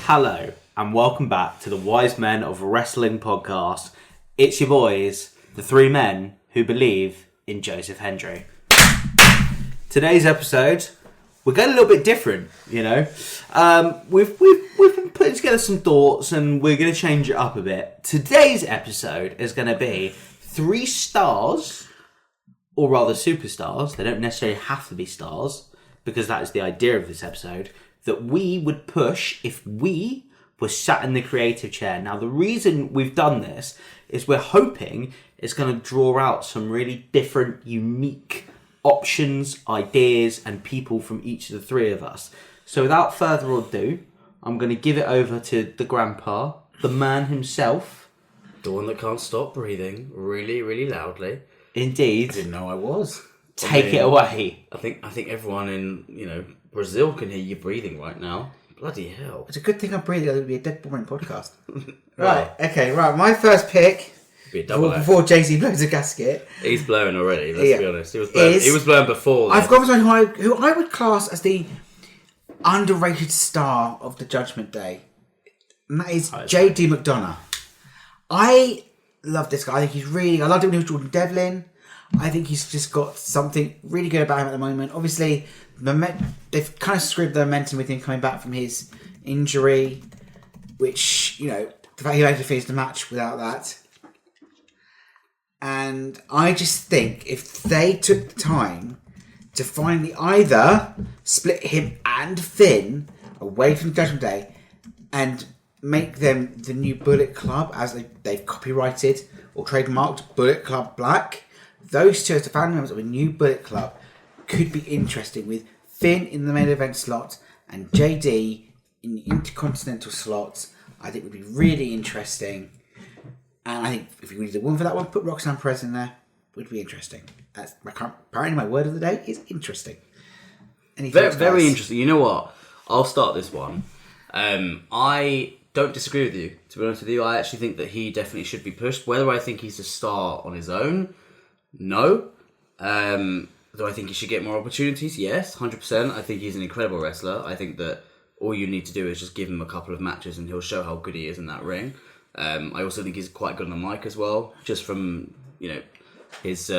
Hello, and welcome back to the Wise Men of Wrestling podcast. It's your boys, the three men who believe in Joseph Hendry. Today's episode, we're going a little bit different, you know. We've been putting together some thoughts, and we're going to change it up a bit. Today's episode is going to be 3 stars, or rather superstars. They don't necessarily have to be stars, because that is the idea of this episode, that we would push if we were sat in the creative chair. Now, the reason we've done this is we're hoping it's going to draw out some really different, unique options, ideas, and people from each of the three of us. So without further ado, I'm going to give it over to the grandpa, the man himself. The one that can't stop breathing really, really loudly. Indeed. I didn't know I was. Take it away. I think everyone in, Brazil can hear you breathing right now. Bloody hell. It's a good thing I'm breathing, it would be a dead boring podcast. Right, my first pick, Be a double before Jay-Z blows a gasket. He's blowing already, let's be honest. He was blowing before. I've got someone who I would class as the underrated star of the Judgment Day. And that is J.D. McDonough. I love this guy. I loved him when he was Jordan Devlin. I think he's just got something really good about him at the moment. Obviously, they've kind of screwed the momentum with him coming back from his injury, which, the fact he had to finish the match without that. And I just think if they took the time to finally either split him and Finn away from the Judgment Day and make them the new Bullet Club, as they've copyrighted or trademarked Bullet Club Black, those two as the founding members of a new Bullet Club could be interesting, with Finn in the main event slot and JD in the Intercontinental slot. I think would be really interesting. And I think if you need a woman for that one, put Roxanne Perez in there. Would be interesting. Apparently my word of the day is interesting. Very interesting. You know what? I'll start this one. I don't disagree with you, to be honest with you. I actually think that he definitely should be pushed. Whether I think he's a star on his own, no. Do I think he should get more opportunities? Yes, 100%. I think he's an incredible wrestler. I think that all you need to do is just give him a couple of matches and he'll show how good he is in that ring. I also think he's quite good on the mic as well, just from his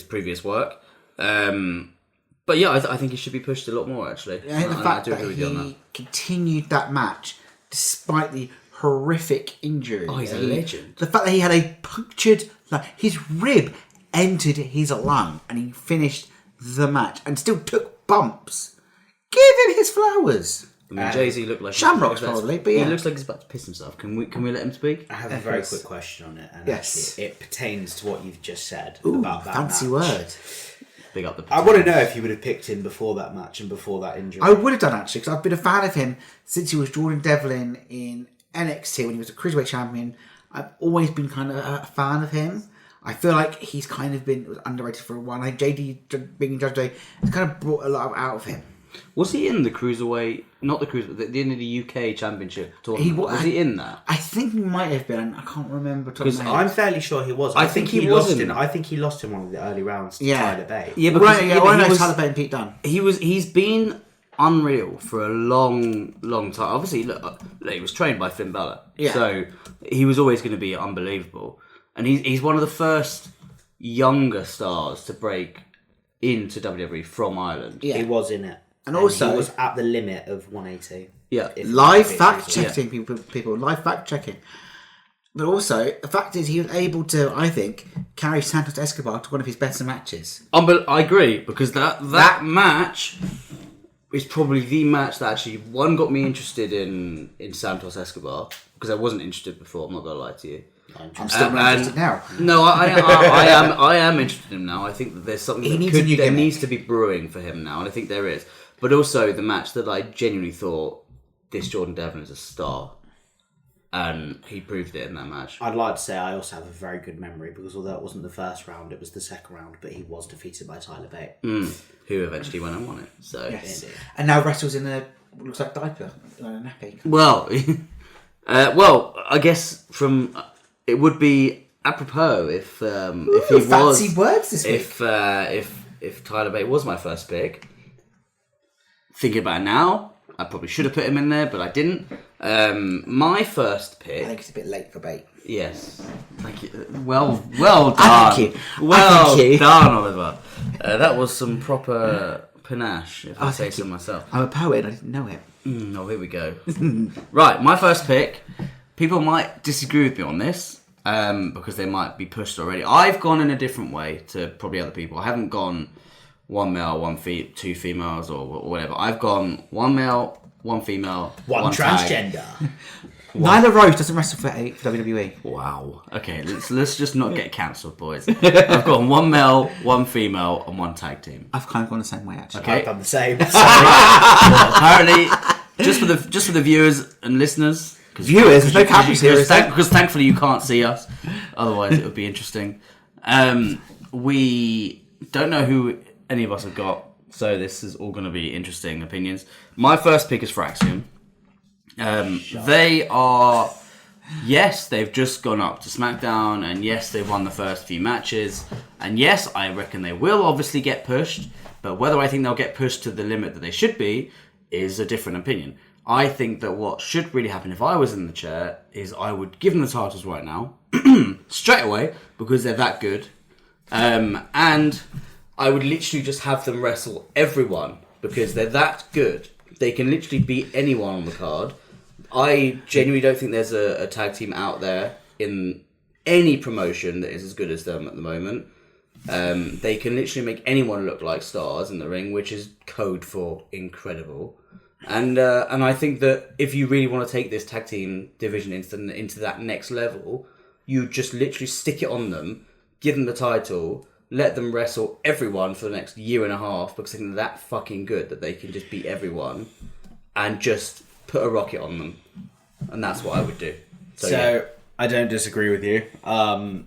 previous work. But yeah, I think he should be pushed a lot more, actually. I think the fact that he continued that match despite the horrific injury. Oh, he's a legend. The fact that he had a punctured, his rib entered his lung and he finished the match and still took bumps. Give him his flowers. I mean, Jay-Z looked like Shamrocks probably, but yeah. He looks like he's about to piss himself. Can we let him speak? I have a very quick question on it, and yes, actually, it pertains to what you've just said. Ooh, about that fancy match. word. Big up the. I want to know if you would have picked him before that match and before that injury. I would have done, actually, because I've been a fan of him since he was Jordan Devlin in NXT when he was a cruiserweight champion. I've always been kind of a fan of him. I feel like he's kind of been underrated for a while. I think JD being in Judge Day has kind of brought a lot out of him. Was he in the cruiserweight? Not the cruiserweight. The end of the UK Championship tournament. Was he in that? I think he might have been. I can't remember. Because I'm fairly sure he was. I think he was. I think he lost in one of the early rounds to Tyler Bate. Yeah, because I know Tyler Bate and Pete Dunne. He's been unreal for a long, long time. Obviously, look, he was trained by Finn Balor, so he was always going to be unbelievable. And he's one of the first younger stars to break into WWE from Ireland. Yeah. He was in it. And also, he was at the limit of 180. Yeah. Live fact checking, people. Live fact checking. But also, the fact is he was able to, I think, carry Santos Escobar to one of his better matches. But I agree, because that match is probably the match that actually, one, got me interested in Santos Escobar, because I wasn't interested before, I'm not going to lie to you. I'm still not interested now. No, I am interested in him now. I think that there's something that needs to be brewing for him now, and I think there is. But also the match that I genuinely thought this Jordan Devlin is a star, and he proved it in that match. I'd like to say I also have a very good memory, because although it wasn't the first round, it was the second round, but he was defeated by Tyler Bate, who eventually went and won it. So yes. And now wrestles in a looks like diaper, a nappy. Well, I guess from it would be apropos if he was fancy words this week. If Tyler Bate was my first pick. Thinking about it now, I probably should have put him in there, but I didn't. My first pick... I think it's a bit late for bait. Yes. Thank you. Well done. Thank you. Well done, Oliver. That was some proper panache, if I say so myself. I'm a poet, I didn't know it. Oh, here we go. Right, my first pick. People might disagree with me on this, because they might be pushed already. I've gone in a different way to probably other people. I haven't gone one male, two females, or whatever. I've gone one male, one female, one transgender. Nyla Rose doesn't wrestle for WWE. Wow. Okay, let's just not get cancelled, boys. I've got one male, one female, and one tag team. I've kind of gone the same way, actually. Okay. I've done the same. Well, apparently, just for the viewers and listeners. Viewers, there's no cameras here. Because thankfully you can't see us. Otherwise, it would be interesting. We don't know who any of us have got, so this is all going to be interesting opinions. My first pick is Fraxiom. They are, yes, they've just gone up to SmackDown, and yes, they've won the first few matches, and yes, I reckon they will obviously get pushed, but whether I think they'll get pushed to the limit that they should be is a different opinion. I think that what should really happen if I was in the chair is I would give them the titles right now, straight away, because they're that good, and I would literally just have them wrestle everyone, because they're that good. They can literally beat anyone on the card. I genuinely don't think there's a tag team out there in any promotion that is as good as them at the moment. They can literally make anyone look like stars in the ring, which is code for incredible. And I think that if you really want to take this tag team division into that next level, you just literally stick it on them, give them the title, let them wrestle everyone for the next year and a half, because I think they're that fucking good that they can just beat everyone, and just put a rocket on them. And that's what I would do. So yeah. I don't disagree with you. What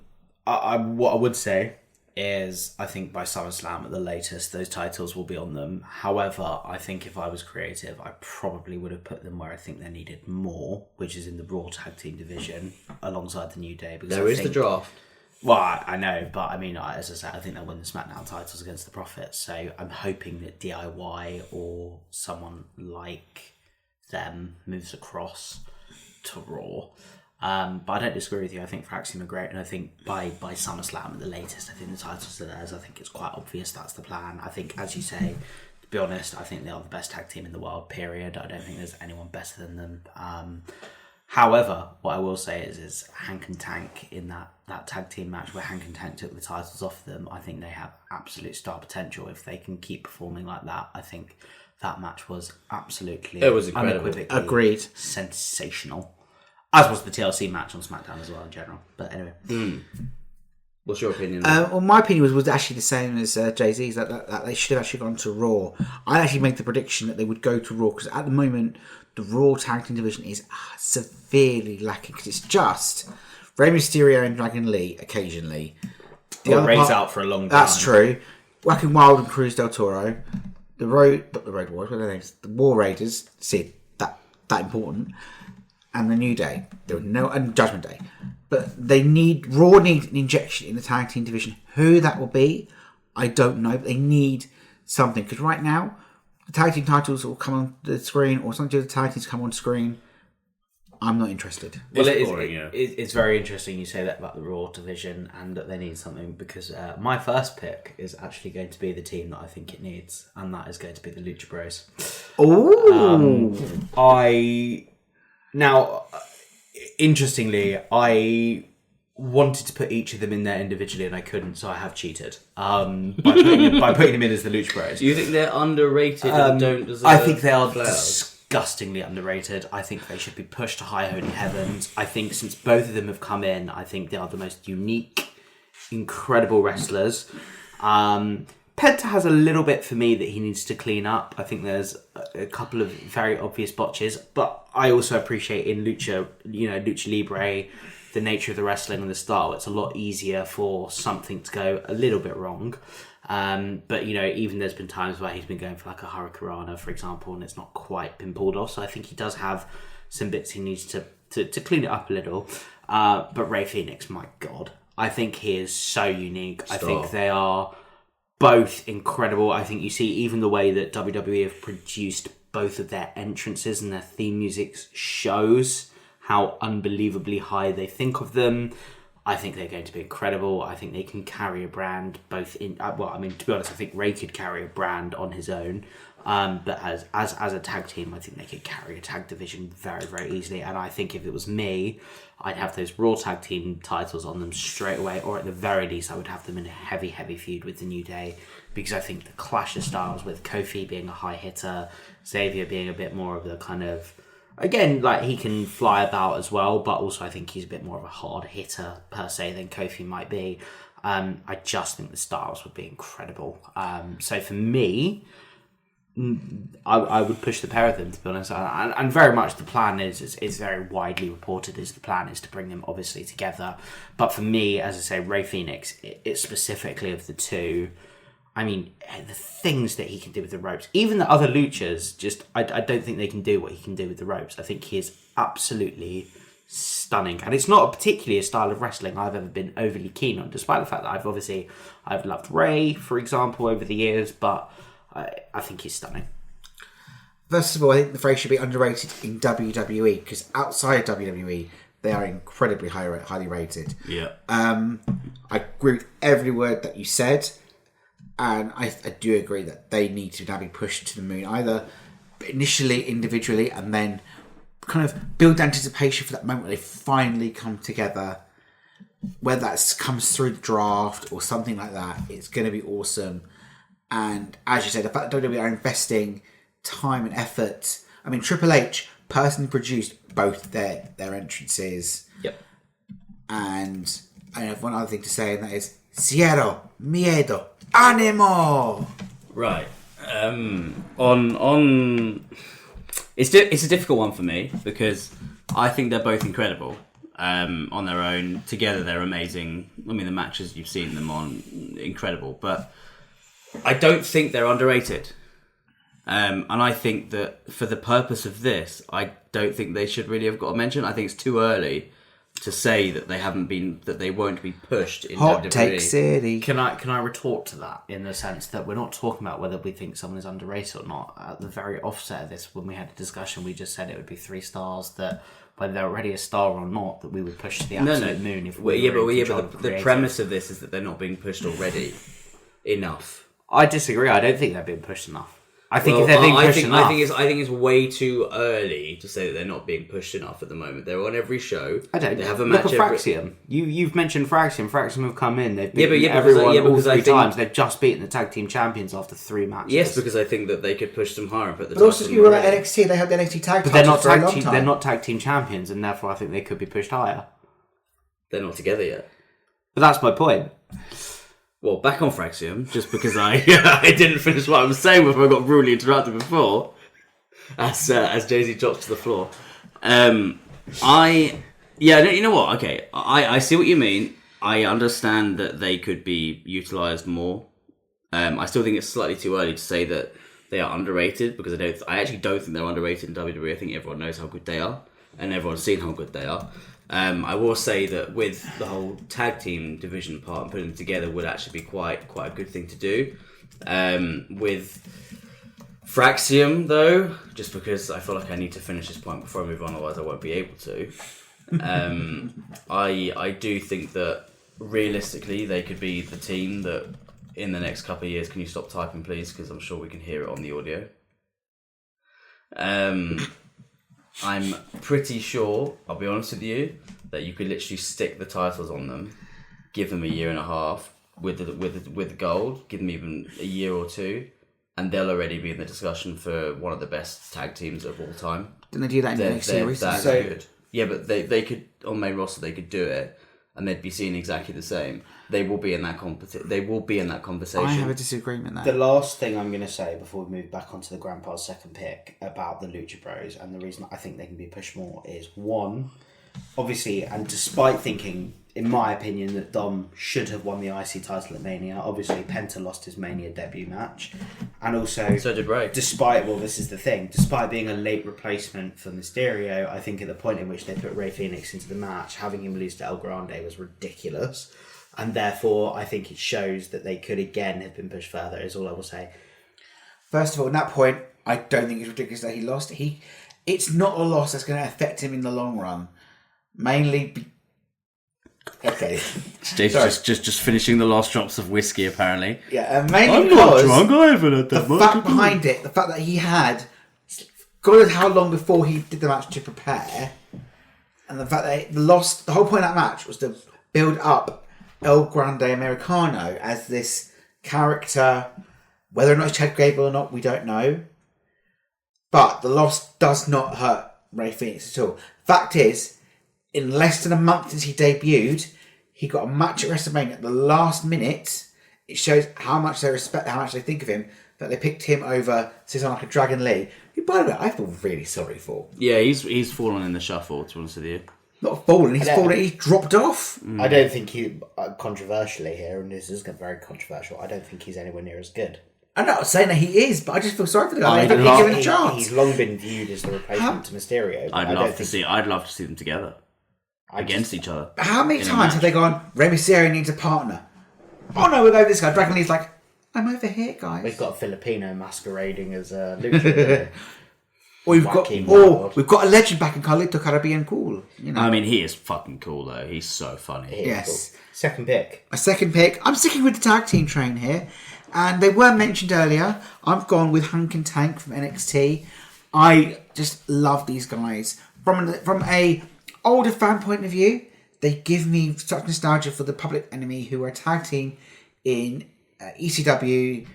I would say is I think by SummerSlam at the latest, those titles will be on them. However, I think if I was creative, I probably would have put them where I think they're needed more, which is in the Raw Tag Team division, alongside the New Day. Because there is the draft. Well, I know, but I mean, as I said, I think they'll win the SmackDown titles against the Profits. So I'm hoping that DIY or someone like them moves across to Raw. But I don't disagree with you. I think Fraxiom are great, and I think by SummerSlam at the latest, I think the titles are theirs. I think it's quite obvious that's the plan. I think, as you say, to be honest, I think they are the best tag team in the world, period. I don't think there's anyone better than them. However, what I will say is Hank and Tank in that tag team match where Hank and Tank took the titles off them, I think they have absolute star potential. If they can keep performing like that, I think that match was absolutely unequivocally agreed, sensational. As was the TLC match on SmackDown as well in general. But anyway. What's your opinion? Well, my opinion was actually the same as Jay-Z's, that they should have actually gone to Raw. I actually made the prediction that they would go to Raw, because at the moment, the Raw Tag Team division is severely lacking, because it's just Rey Mysterio and Dragon Lee occasionally. Ray's out for a long time. That's true. Whacking Wild and Cruz del Toro. The Road Warriors, what are their names? The War Raiders. See, that important. And the New Day. And Judgment Day. But Raw needs an injection in the tag team division. Who that will be, I don't know. But they need something. Because right now, the tag team titles will come on the screen, or something to do with the tag teams come on screen. I'm not interested. Well, it's very interesting you say that about the Raw division and that they need something, because my first pick is actually going to be the team that I think it needs, and that is going to be the Lucha Bros. Now, interestingly, I wanted to put each of them in there individually, and I couldn't, so I have cheated by putting them in as the Lucha Bros. Do you think they're underrated and don't deserve? I think they are disgustingly underrated. I think they should be pushed to high holy heavens. I think since both of them have come in, I think they are the most unique, incredible wrestlers. Penta has a little bit for me that he needs to clean up. I think there's a couple of very obvious botches, but I also appreciate in Lucha Libre, the nature of the wrestling and the style, it's a lot easier for something to go a little bit wrong. But even there's been times where he's been going for like a Hurricanrana, for example, and it's not quite been pulled off. So I think he does have some bits he needs to clean it up a little. But Rey Fenix, my God, I think he is so unique. I think they are both incredible. I think you see even the way that WWE have produced both of their entrances and their theme music shows how unbelievably high they think of them. I think they're going to be incredible. I think they can carry a brand both in... well, I mean, to be honest, I think Ray could carry a brand on his own. But as a tag team, I think they could carry a tag division very, very easily. And I think if it was me, I'd have those Raw tag team titles on them straight away. Or at the very least, I would have them in a heavy, heavy feud with the New Day. Because I think the clash of styles with Kofi being a high hitter, Xavier being a bit more of the kind of... Again, like, he can fly about as well, but also I think he's a bit more of a hard hitter, per se, than Kofi might be. I just think the styles would be incredible. So for me, I would push the pair of them, to be honest. And very much the plan is very widely reported, is the plan is to bring them, obviously, together. But for me, as I say, Rey Fenix, it's specifically of the two... I mean, the things that he can do with the ropes, even the other luchas, I don't think they can do what he can do with the ropes. I think he is absolutely stunning. And it's not particularly a style of wrestling I've ever been overly keen on, despite the fact that I've loved Ray, for example, over the years, but I think he's stunning. First of all, I think the phrase should be underrated in WWE, because outside WWE, they are incredibly highly rated. Yeah. I agree with every word that you said. And I do agree that they need to now be pushed to the moon, either initially, individually, and then kind of build anticipation for that moment where they finally come together. Whether that comes through the draft or something like that, it's going to be awesome. And as you said, the fact that WWE are investing time and effort. I mean, Triple H personally produced both their entrances. Yep. And I have one other thing to say, and that is Cero Miedo. Animo. Right. On it's a difficult one for me because I think they're both incredible. On their own, together they're amazing. I mean, the matches you've seen them on, incredible. But I don't think they're underrated. And I think that for the purpose of this, I don't think they should really have got a mention. I think it's too early to say that they won't be pushed in Hot WWE. Take City. Can I retort to that in the sense that we're not talking about whether we think someone is underrated or not. At the very offset of this, when we had a discussion, we just said it would be 3 stars, that whether they're already a star or not, that we would push to the absolute moon. If but the premise of this is that they're not being pushed already enough. I disagree. I don't think they're being pushed enough. I think if they're being pushed enough... I think it's way too early to say that they're not being pushed enough at the moment. They're on every show. I don't. They have a Look match at Fraxiom. You've mentioned Fraxiom. Fraxiom have come in. They've beaten everyone all 3 times. They've just beaten the tag team champions after 3 matches. Yes, because I think that they could push them higher up at the But also, if you were at NXT, they had the NXT tag titles for a long time. They're not tag team champions, and therefore I think they could be pushed higher. They're not together yet. But that's my point. Well, back on Fraxiom, just because I didn't finish what I was saying before I got rudely interrupted before, as Jay-Z drops to the floor. You know what? Okay, I see what you mean. I understand that they could be utilised more. I still think it's slightly too early to say that they are underrated, because I actually don't think they're underrated in WWE. I think everyone knows how good they are, and everyone's seen how good they are. I will say that with the whole tag team division part and putting them together would actually be quite a good thing to do. With Fraxiom, though, just because I feel like I need to finish this point before I move on, otherwise I won't be able to. I do think that realistically they could be the team that in the next couple of years... Can you stop typing, please? Because I'm sure we can hear it on the audio. I'm pretty sure, I'll be honest with you, that you could literally stick the titles on them, give them a year and a half with the gold, give them even a year or 2, and they'll already be in the discussion for one of the best tag teams of all time. Didn't they do that in NXT recently? They're good. Yeah, but they could, on main roster, they could do it, and they'd be seen exactly the same. They will be in that conversation. I have a disagreement there. The last thing I'm going to say before we move back onto the Grandpa's second pick about the Lucha Bros, and the reason I think they can be pushed more, is one, obviously, and despite thinking, in my opinion, that Dom should have won the IC title at Mania, obviously Penta lost his Mania debut match, and also... So did Ray. This is the thing, despite being a late replacement for Mysterio, I think at the point in which they put Rey Fenix into the match, having him lose to El Grande was ridiculous. And therefore, I think it shows that they could again have been pushed further, is all I will say. First of all, on that point, I don't think it's ridiculous that he lost. It's not a loss that's going to affect him in the long run. Mainly... Okay. Dave's just finishing the last drops of whiskey, apparently. Yeah, and mainly I'm because not drunk, I haven't had that the fact behind it, the fact that he had... God knows how long before he did the match to prepare, and the fact that the whole point of that match was to build up El Grande Americano as this character. Whether or not it's Chad Gable or not, we don't know. But the loss does not hurt Rey Fenix at all. Fact is, in less than a month since he debuted, he got a match at WrestleMania at the last minute. It shows how much they respect, how much they think of him, that they picked him over someone like a Dragon Lee, who, by the way, I feel really sorry for. Yeah, he's fallen in the shuffle, to be honest with you. Not fallen, he's dropped off. I don't think he, controversially here, and this is very controversial, I don't think he's anywhere near as good. I'm not saying that he is, but I just feel sorry for the guy. I don't think he's given a chance. He's long been viewed as the replacement to Mysterio. I'd love to see them together. Against each other. How many times have they gone, Rey Mysterio needs a partner? Oh no, we'll go with this guy. Dragon Lee's like, I'm over here, guys. We've got a Filipino masquerading as a luchador. We've got a legend back in Carlito Caribbean Cool. You know. I mean, he is fucking cool though. He's so funny. Yes. Cool. Second pick. My second pick. I'm sticking with the tag team train here, and they were mentioned earlier. I've gone with Hank and Tank from NXT. I just love these guys from a older fan point of view. They give me such nostalgia for the Public Enemy, who were a tag team in ECW.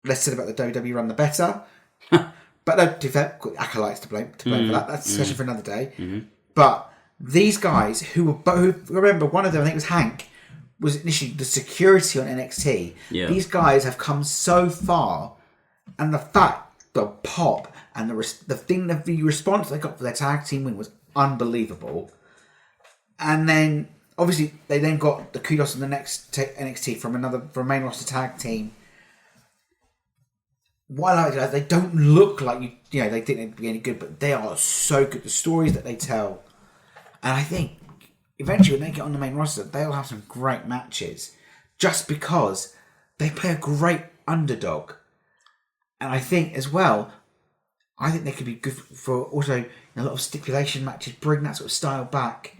Less said about the WWE run, the better. But no, to fair, acolytes to blame for that. That's a discussion for another day. Mm-hmm. But these guys, who remember, one of them, I think it was Hank, was initially the security on NXT. Yeah. These guys have come so far, and the fact, the pop, and the response they got for their tag team win was unbelievable. And then, obviously, they then got the kudos on the next NXT from a main roster tag team. What I like is they don't look like they think they'd be any good, but they are so good. The stories that they tell, and I think eventually when they get on the main roster, they'll have some great matches, just because they play a great underdog. And I think as well, they could be good for also a lot of stipulation matches. Bring that sort of style back,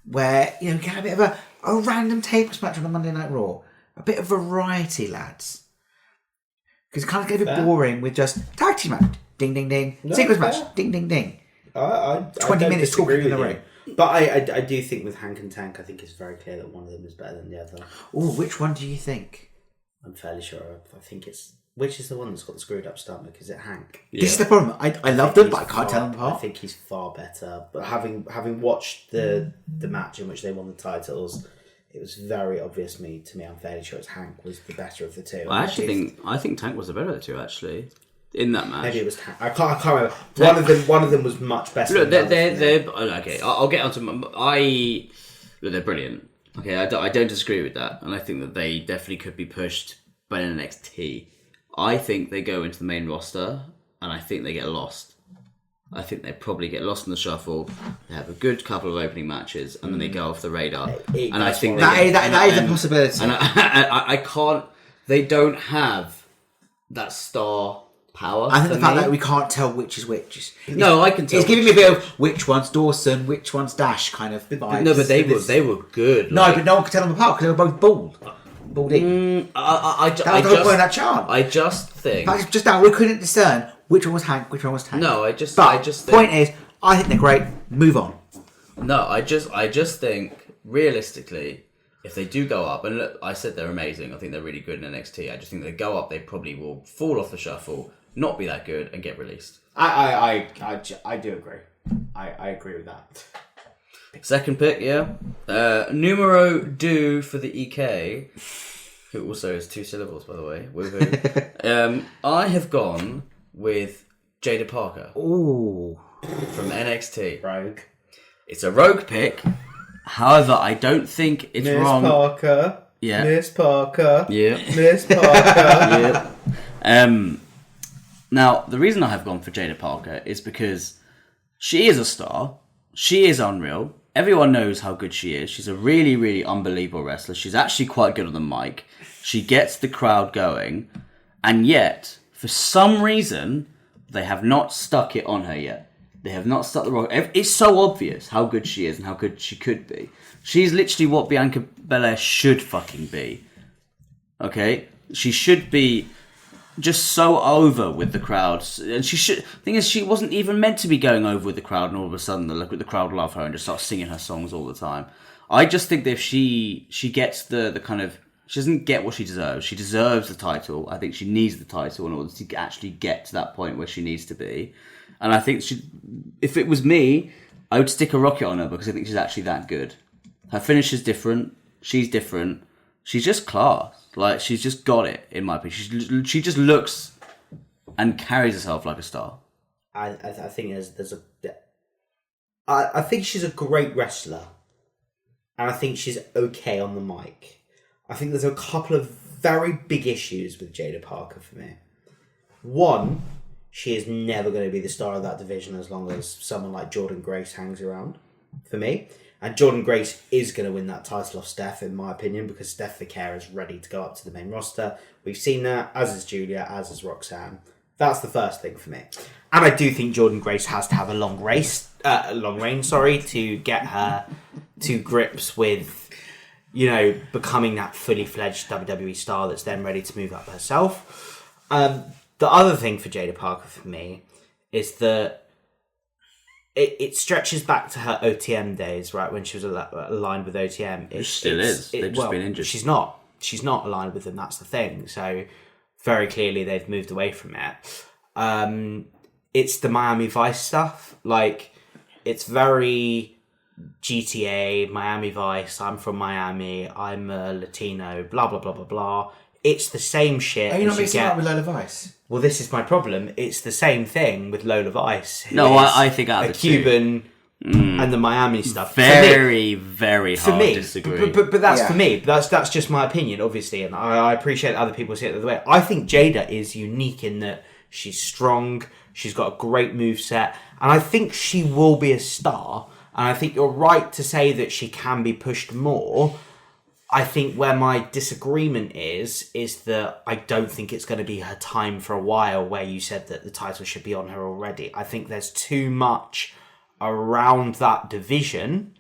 where get a bit of a random tables match on a Monday Night Raw, a bit of variety, lads. Because it kind of gets a bit boring with just tag team match, ding, ding, ding. No, singles match, ding, ding, ding. 20 minutes talking in the ring. But I do think with Hank and Tank, I think it's very clear that one of them is better than the other. Oh, which one do you think? I'm fairly sure. I think it's... Which is the one that's got the screwed up stomach? Is it Hank? Yeah. This is the problem. I love them, but I can't tell them apart. I think he's far better. But having watched the match in which they won the titles... It was very obvious to me. I'm fairly sure it's Hank was the better of the two. I think Tank was the better of the two, actually, in that match. Maybe it was Tank. I can't remember. One of them was much better. Look, they're okay. I'll get onto they're brilliant. Okay, I don't disagree with that, and I think that they definitely could be pushed by NXT. I think they go into the main roster, and I think they get lost. I think they probably get lost in the shuffle. They have a good couple of opening matches, and then they go off the radar. And I think that is a possibility. And I can't. They don't have that star power. I think the fact that we can't tell which is which. No, I can tell. It's giving me a bit of which one's Dawson, which one's Dash kind of vibes. No, but they were good. No, but no one could tell them apart because they were both bald. Balding. That was the whole point of that chant. I just think. Just now, we couldn't discern which one was Hank, which one was Tank. No, I just think... point is, I think they're great. Move on. No, I just think, realistically, if they do go up, and look, I said they're amazing, I think they're really good in NXT, I just think they go up, they probably will fall off the shuffle, not be that good, and get released. I do agree. I agree with that. Second pick, yeah. Numero 2 for the EK, who also is 2 syllables, by the way. Woohoo. I have gone with Jada Parker. Ooh. From NXT. Rogue. It's a rogue pick. However, I don't think it's wrong. Miss Parker. Yeah. Miss Parker. Yeah. Miss Parker. Yeah. Now, the reason I have gone for Jada Parker is because she is a star. She is unreal. Everyone knows how good she is. She's a really, really unbelievable wrestler. She's actually quite good on the mic. She gets the crowd going. And yet, For some reason, they have not stuck it on her yet. They have not stuck the rock. It's so obvious how good she is and how good she could be. She's literally what Bianca Belair should fucking be. Okay? She should be just so over with the crowd. And she should... Thing is, she wasn't even meant to be going over with the crowd, and all of a sudden the crowd love her and just start singing her songs all the time. I just think that if she gets the kind of... She doesn't get what she deserves. She deserves the title. I think she needs the title in order to actually get to that point where she needs to be. And I think if it was me, I would stick a rocket on her because I think she's actually that good. Her finish is different. She's different. She's just class. Like, she's just got it, in my opinion. She just looks and carries herself like a star. I think I think she's a great wrestler. And I think she's okay on the mic. I think there's a couple of very big issues with Jada Parker for me. One, she is never going to be the star of that division as long as someone like Jordynne Grace hangs around, for me. And Jordynne Grace is going to win that title off Steph, in my opinion, because Steph Vicaire is ready to go up to the main roster. We've seen that, as is Julia, as is Roxanne. That's the first thing for me. And I do think Jordynne Grace has to have a long reign, to get her to grips with, becoming that fully fledged WWE star that's then ready to move up herself. The other thing for Jada Parker for me is that it stretches back to her OTM days, right, when she was aligned with OTM. It still is. They've just been injured. She's not aligned with them, that's the thing. So very clearly they've moved away from it. It's the Miami Vice stuff. Like, it's very GTA, Miami Vice, I'm from Miami, I'm a Latino, blah, blah, blah, blah, blah. It's the same shit. Are you not mixing up with Lola Vice? Well, this is my problem. It's the same thing with Lola Vice. No, I think out of the Cuban and the Miami stuff. Very hard to disagree. But that's for me. That's just my opinion, obviously, and I appreciate other people see it the other way. I think Jada is unique in that she's strong, she's got a great moveset, and I think she will be a star. And I think you're right to say that she can be pushed more. I think where my disagreement is that I don't think it's going to be her time for a while, where you said that the title should be on her already. I think there's too much around that division.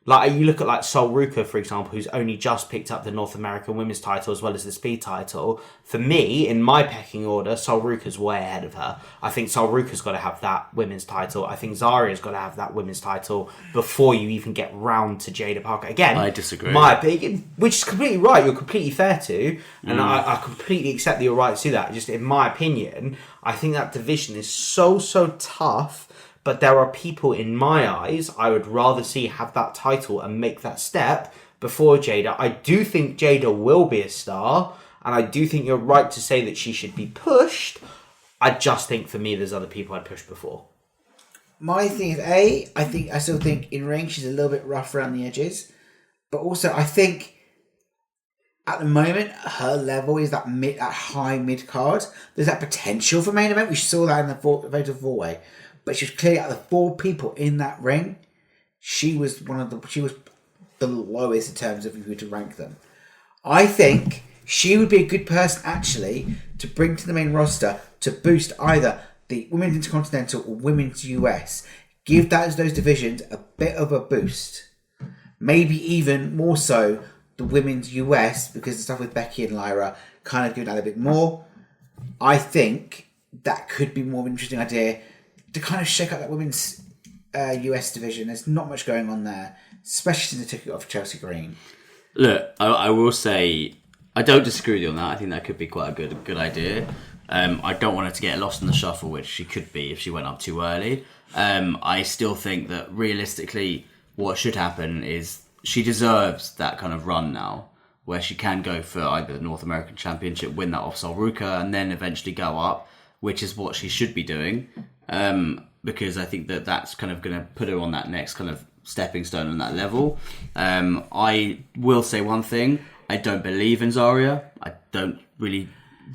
Like, you look at like Sol Ruka, for example, who's only just picked up the North American Women's title as well as the Speed title. For me, in my pecking order, Sol Ruka's way ahead of her. I think Sol Ruka's got to have that women's title. I think Zaria's got to have that women's title before you even get round to Jada Parker. Again, I disagree. My opinion, which is completely right. You're completely fair to, and I completely accept that you're right to do that. Just in my opinion, I think that division is so tough. But there are people, in my eyes, I would rather see have that title and make that step before Jada. I do think Jada will be a star, and I do think you're right to say that she should be pushed. I just think, for me, there's other people I'd push before. My thing is, I still think in ring she's a little bit rough around the edges. But also, I think at the moment, her level is that high mid card. There's that potential for main event. We saw that in the Fatal 4-Way. But she was clearly out of the four people in that ring, she was the lowest in terms of if you were to rank them. I think she would be a good person actually to bring to the main roster to boost either the Women's Intercontinental or Women's US. Give those divisions a bit of a boost. Maybe even more so the Women's US, because the stuff with Becky and Lyra kind of give that a bit more. I think that could be more of an interesting idea to kind of shake up that women's US division. There's not much going on there, especially since they took it off Chelsea Green. Look, I will say, I don't disagree with you on that. I think that could be quite a good idea. I don't want her to get lost in the shuffle, which she could be if she went up too early. I still think that realistically, what should happen is she deserves that kind of run now, where she can go for either the North American Championship, win that off Sol Ruka, and then eventually go up, which is what she should be doing. Because I think that's kind of going to put her on that next kind of stepping stone on that level. I will say one thing. I don't believe in Zarya. I don't really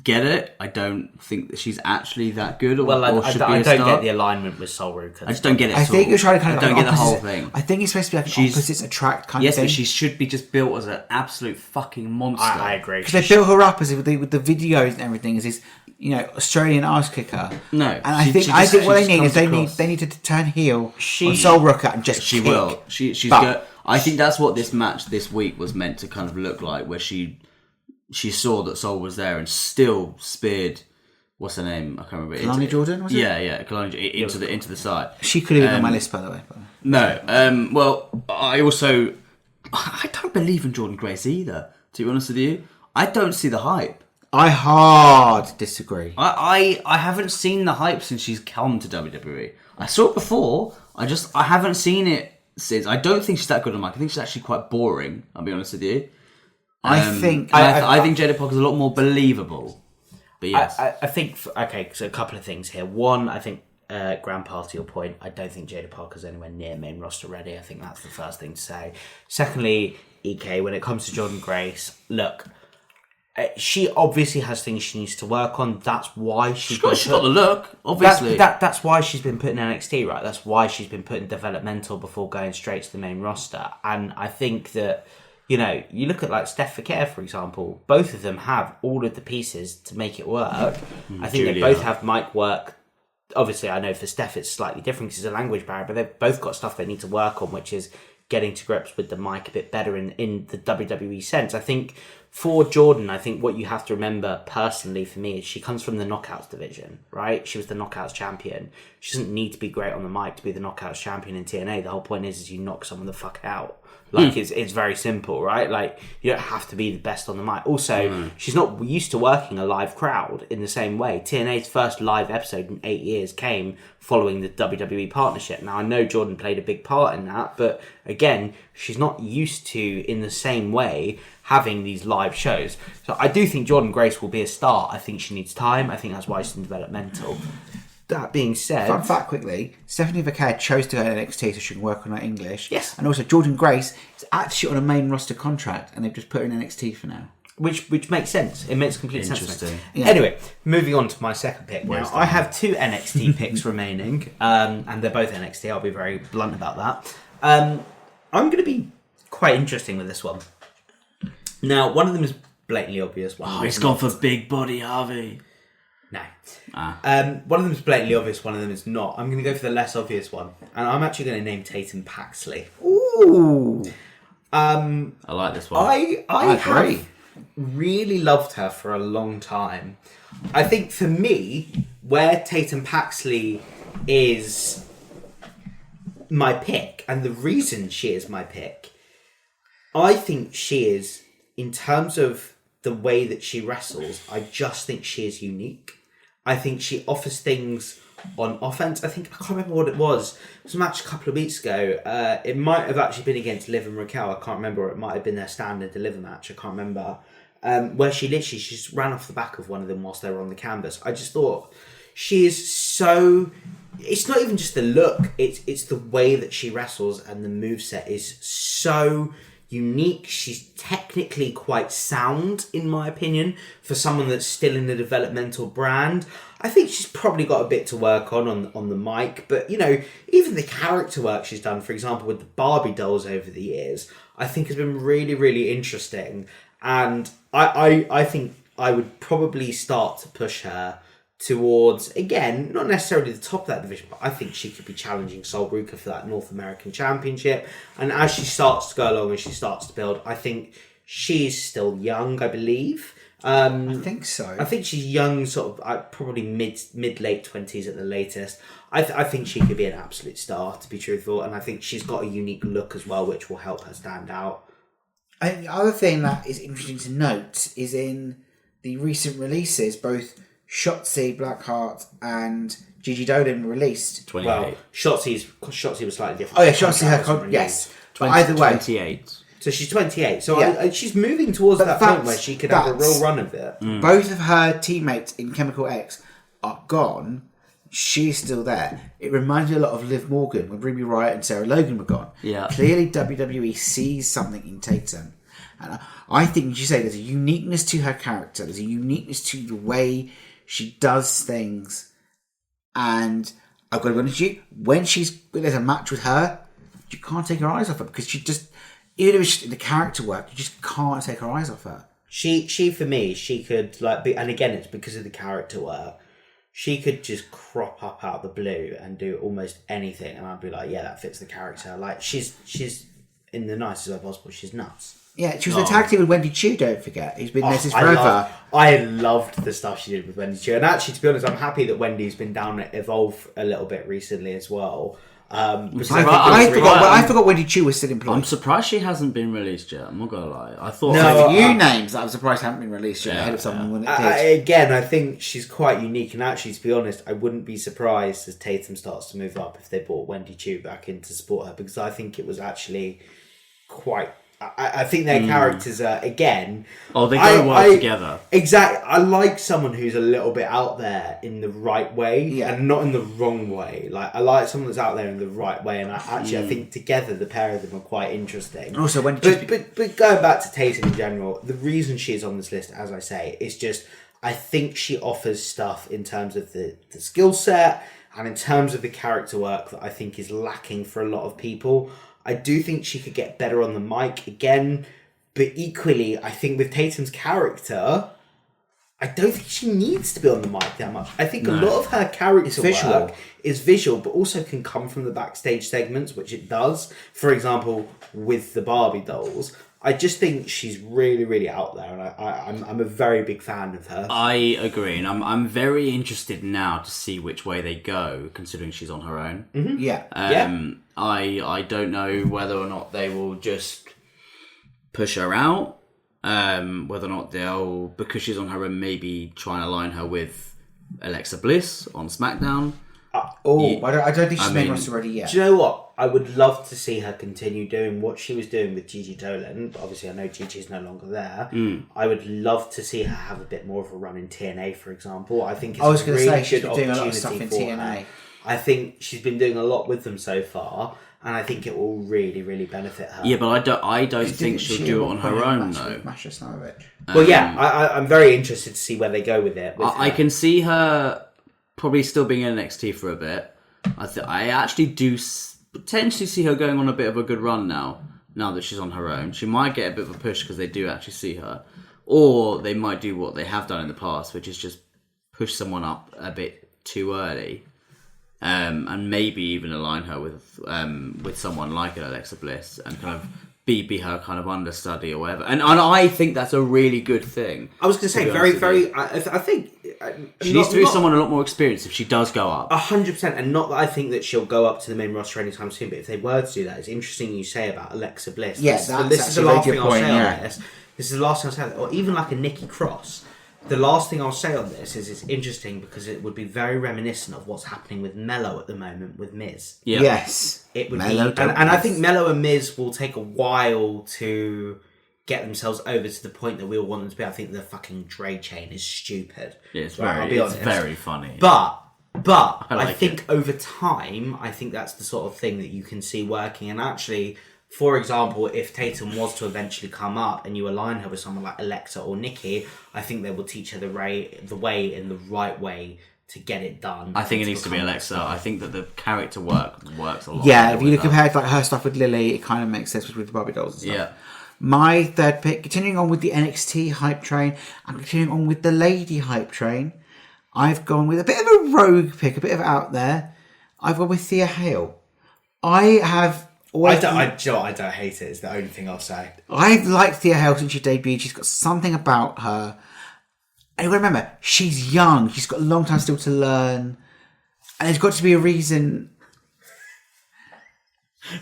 get it. I don't think that she's actually that good, or should be I a don't star. get the alignment with Sol Ruka. I just don't get it. I think you're trying to I don't get the whole thing. I think it's supposed to be like an opposites attract kind of thing. Yes, but she should be just built as an absolute fucking monster. I agree. Because they built her up as with the videos and everything as this, Australian ass kicker. No, and I think what they need is they need to turn heel on Sol Ruka and just she kick. will. She's good. I think that's what this match this week was meant to kind of look like, where she saw that Sol was there and still speared. What's her name? I can't remember. Kalani Jordan, was it? Yeah, Kalani into the side. She could have been on my list, by the way. No. Well, I don't believe in Jordan Grace either. To be honest with you, I don't see the hype. I hard disagree. I haven't seen the hype since she's come to WWE. I saw it before. I haven't seen it since. I don't think she's that good on mic. I think she's actually quite boring. I'll be honest with you. I think Jada Parker's a lot more believable. But yes, I think so a couple of things here. One, I think Grandpa, to your point, I don't think Jada Parker's anywhere near main roster ready. I think that's the first thing to say. Secondly, EK, when it comes to Jordan Grace, look, she obviously has things she needs to work on. That's why she's got the look, obviously. That's why she's been put in NXT, right? That's why she's been put in developmental before going straight to the main roster. And I think that, you look at like Steph Fakir, for example, both of them have all of the pieces to make it work. I think they both have mic work. Obviously, I know for Steph it's slightly different because it's a language barrier, but they've both got stuff they need to work on, which is getting to grips with the mic a bit better in the WWE sense. I think for Jordan, I think what you have to remember personally for me is she comes from the Knockouts division, right? She was the Knockouts champion. She doesn't need to be great on the mic to be the Knockouts champion in TNA. The whole point is you knock someone the fuck out. Like, it's very simple, right? Like, you don't have to be the best on the mic. Also, she's not used to working a live crowd in the same way. TNA's first live episode in 8 years came following the WWE partnership. Now, I know Jordan played a big part in that, but again, she's not used to, in the same way, having these live shows. So I do think Jordan Grace will be a star. I think she needs time. I think that's why she's in developmental. That being said... Fun fact quickly, Stephanie Fakir chose to go to NXT so she can work on her English. Yes. And also Jordan Grace is actually on a main roster contract and they've just put her in NXT for now. Which makes sense. It makes complete sense. Interesting. Yeah. Anyway, moving on to my second pick. Now, I have 2 NXT picks remaining, and they're both NXT. I'll be very blunt about that. I'm going to be quite interesting with this one. Now, one of them is blatantly obvious. He's gone for big body Harvey. No. One of them is blatantly obvious, one of them is not. I'm going to go for the less obvious one. And I'm actually going to name Tatum Paxley. Ooh. I like this one. I agree. Have really loved her for a long time. I think for me, where Tatum Paxley is my pick, and the reason she is my pick, I think she is, in terms of the way that she wrestles, I just think she is unique. I think she offers things on offense. I can't remember what it was. It was a match a couple of weeks ago. It might have actually been against Liv and Raquel. I can't remember. Or it might have been their stand and deliver match. I can't remember. Where she just ran off the back of one of them whilst they were on the canvas. I just thought she is so... It's not even just the look. It's the way that she wrestles, and the moveset is so unique. She's technically quite sound, in my opinion, for someone that's still in the developmental brand. I think she's probably got a bit to work on the mic, but even the character work she's done, for example, with the Barbie dolls over the years, I think has been really, really interesting. And I think I would probably start to push her towards, again, not necessarily the top of that division, but I think she could be challenging Sol Ruka for that North American Championship. And as she starts to go along and she starts to build, I think she's still young, I believe. I think so. I think she's young, sort of probably mid-late 20s at the latest. I think she could be an absolute star, to be truthful. And I think she's got a unique look as well, which will help her stand out. I think the other thing that is interesting to note is in the recent releases, both Shotzi Blackheart and Gigi Dolan were released. 28. Well, Shotzi was slightly different. Oh yeah, Shotzi yes. Either way, 28. So she's 28. So she's moving towards that point where she could have a real run of it. Both of her teammates in Chemical X are gone. She's still there. It reminds me a lot of Liv Morgan when Ruby Riott and Sarah Logan were gone. Yeah. Clearly WWE sees something in Tatum. And I think, as you say, there's a uniqueness to her character. There's a uniqueness to the way she does things. And I've got to be honest with you, when there's a match with her, you can't take your eyes off her because she just, even if it's just in the character work, you just can't take her eyes off her. She for me, she could like be, and again, it's because of the character work. She could just crop up out of the blue and do almost anything, and I'd be like, yeah, that fits the character. Like she's in the nicest way possible. She's nuts. Yeah, she was in a tag team with Wendy Chu, don't forget. He's been there since forever. I loved the stuff she did with Wendy Chu. And actually, to be honest, I'm happy that Wendy's been down at Evolve a little bit recently as well. I forgot Wendy Chu was still employed. I'm surprised she hasn't been released yet. I'm not going to lie. I thought... names that I'm surprised haven't been released yet ahead of someone when it did. Again, I think she's quite unique. And actually, to be honest, I wouldn't be surprised as Tatum starts to move up if they brought Wendy Chu back in to support her. Because I think it was actually quite... I think their characters are, again... Oh, they go well together. Exactly. I like someone who's a little bit out there in the right way and not in the wrong way. Like, I like someone that's out there in the right way, and I think together the pair of them are quite interesting. Also, but going back to Tatum in general, the reason she's on this list, as I say, is just... I think she offers stuff in terms of the skill set and in terms of the character work that I think is lacking for a lot of people. I do think she could get better on the mic again, but equally, I think with Tatum's character, I don't think she needs to be on the mic that much. I think a lot of her character work is visual, but also can come from the backstage segments, which it does. For example, with the Barbie dolls, I just think she's really, really out there, and I'm a very big fan of her. I agree, and I'm very interested now to see which way they go, considering she's on her own. Mm-hmm. Yeah. I don't know whether or not they will just push her out, whether or not they'll, because she's on her own, maybe try and align her with Alexa Bliss on SmackDown. I don't think she's main roster already yet. Do you know what? I would love to see her continue doing what she was doing with Gigi Dolan. Obviously, I know Gigi's no longer there. I would love to see her have a bit more of a run in TNA, for example. I think it's a really good doing a lot of stuff opportunity in for TNA. her. I think she's been doing a lot with them so far, and I think it will really, really benefit her. Yeah, but I don't think she'll do it on her own, though. Well, yeah, I'm very interested to see where they go with it. I can see her probably still being in NXT for a bit. I actually do potentially see her going on a bit of a good run now that she's on her own. She might get a bit of a push because they do actually see her. Or they might do what they have done in the past, which is just push someone up a bit too early. And maybe even align her with someone like an Alexa Bliss and kind of be her kind of understudy or whatever. And I think that's a really good thing. I was going to say, I think... she needs to be someone a lot more experienced if she does go up. 100%, and not that I think that she'll go up to the main roster anytime soon, but if they were to do that, it's interesting you say about Alexa Bliss. Yes, this is the last thing I'll say on this. This is the last thing I'll say, or even like a Nikki Cross. The last thing I'll say on this is it's interesting because it would be very reminiscent of what's happening with Mello at the moment with Miz. Yeah. Yes. It would Mello be, and I think Mello and Miz will take a while to get themselves over to the point that we all want them to be. I think the fucking Dre chain is stupid. Yeah, it's very funny. But I think over time, I think that's the sort of thing that you can see working. And actually, for example, if Tatum was to eventually come up and you align her with someone like Alexa or Nikki, I think they will teach her the way in the right way to get it done. I think it needs to be Alexa. I think that the character works a lot. Yeah, if you compare like her stuff with Lily, it kind of makes sense with the Barbie dolls and stuff. Yeah. My third pick, continuing on with the NXT hype train and continuing on with the lady hype train, I've gone with a bit of a rogue pick, a bit of out there. I've gone with Thea Hale. I don't hate it. It's the only thing I'll say. I've liked Thea Hale since she debuted. She's got something about her. And you remember, she's young. She's got a long time still to learn. And there's got to be a reason.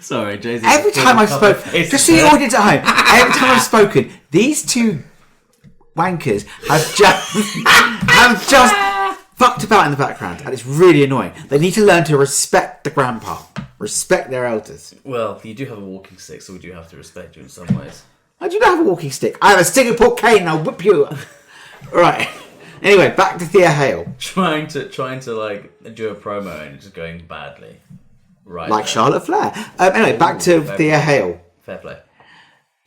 Sorry, Jay-Z. Every time I've spoken, just so the audience at home, every time I've spoken, these two wankers have just fucked about in the background, and it's really annoying. They need to learn to respect the grandpa, respect their elders. Well, you do have a walking stick, so we do have to respect you in some ways. I do not have a walking stick. I have a stick of pork cane, and I'll whip you. Right. Anyway, back to Thea Hale. Trying to like do a promo and it's just going badly. Right. Like there. Charlotte Flair. Anyway, back to Thea Hale. Fair play.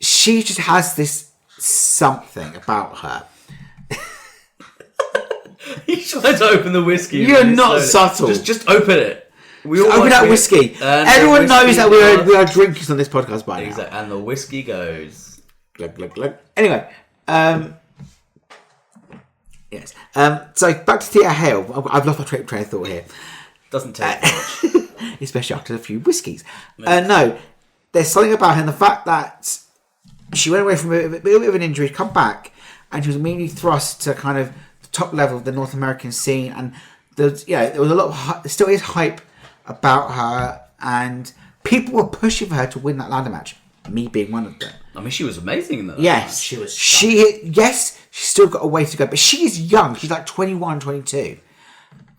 she just has this something about her. He's trying to open the whiskey. You're not subtle. Just open it. Open that whiskey. Everyone knows that we are drinkers on this podcast by now. Exactly. And the whiskey goes. Glug, glug, glug. Anyway, yes. So back to Thea Hale. I've lost my train of thought here. Doesn't take much. Especially after a few whiskies. No, there's something about her and the fact that she went away from a bit of an injury, come back, and she was immediately thrust to kind of the top level of the North American scene. And there was a lot of there still is hype about her, and people were pushing for her to win that ladder match. Me being one of them. I mean, she was amazing in that. Yes, she was. She's still got a way to go, but she is young. She's like 21, 22,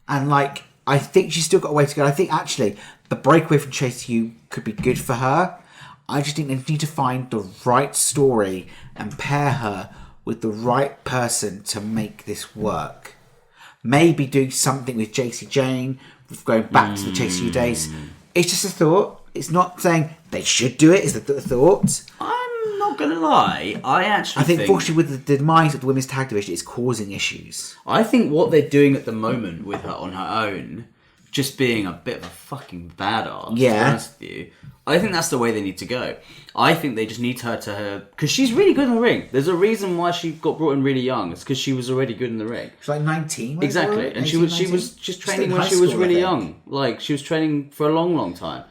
and like I think she's still got a way to go. I think actually the breakaway from Chase U could be good for her. I just think they need to find the right story and pair her with the right person to make this work. Maybe do something with JC Jane, going back to the Chase U days. It's just a thought. It's not saying they should do it. It's the thought. I'm not gonna lie. I think fortunately with the demise of the women's tag division, it's causing issues. I think what they're doing at the moment with her on her own, just being a bit of a fucking badass. Yeah. To be honest with you, I think that's the way they need to go. I think they just need her to because she's really good in the ring. There's a reason why she got brought in really young. It's because she was already good in the ring. She's like 19. Exactly, and 18, she was just training when she was really young. Like she was training for a long, long time.